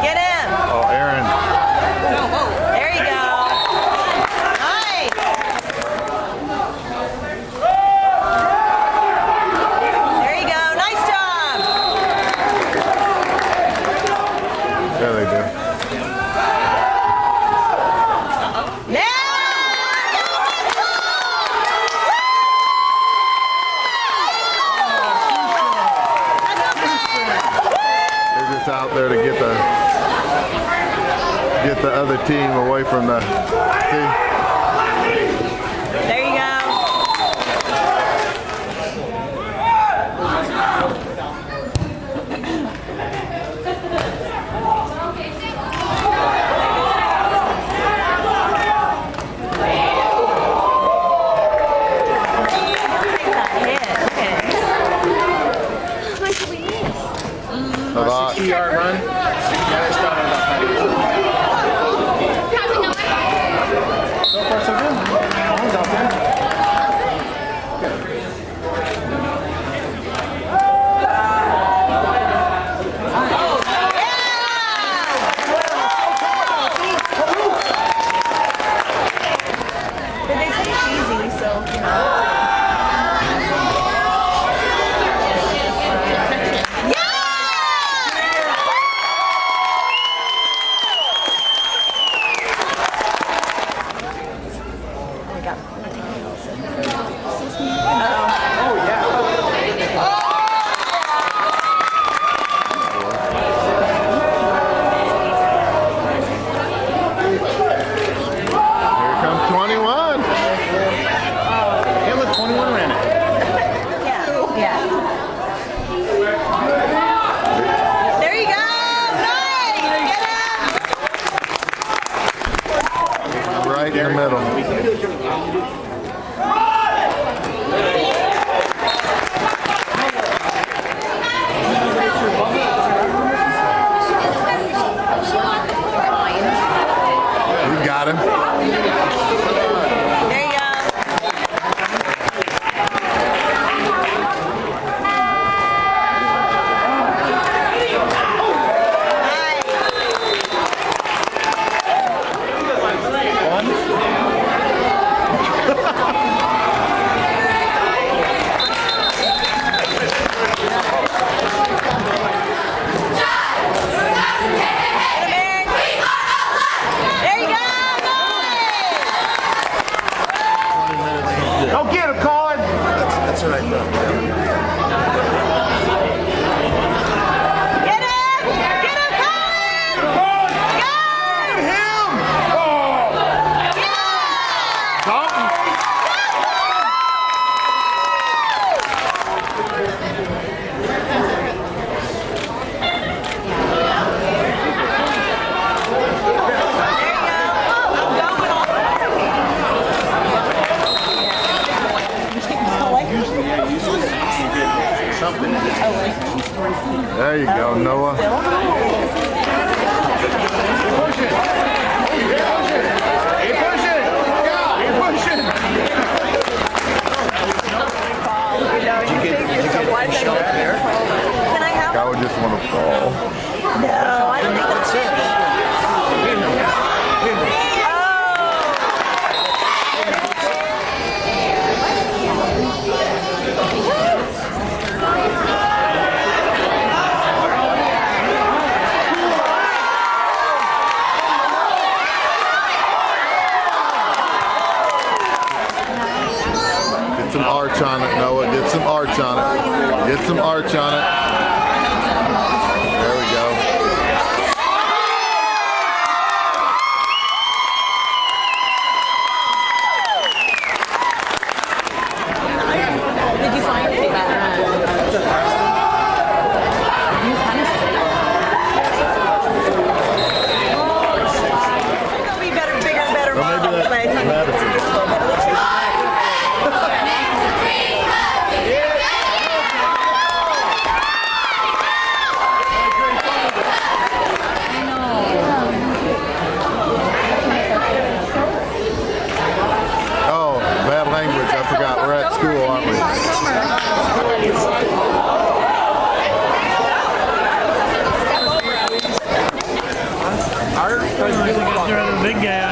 Get him! Oh, Aaron. There you go. Nice! There you go. Nice job! There they do. Out there to get the other team away from the see. There you go. A lot. 60-yard run. Yeah, it's done. So far, so good. One's out there. But they say it's easy, so you know. Right in the middle. We got him. There you go. Go get him, Colin! That's what I thought. Get him! Get him, Colin! Go! Him! Oh! Dalton! There you go, Noah. Push it! Keep pushing! Keep pushing! Can I have I would just want to fall. No, I don't think that's it. Get some arch on it, Noah. Get some arch on it. Get some arch on it. There we go. Did you find it? It'll be better, bigger, better. Or maybe that's Madison. Art was really good. Big guy.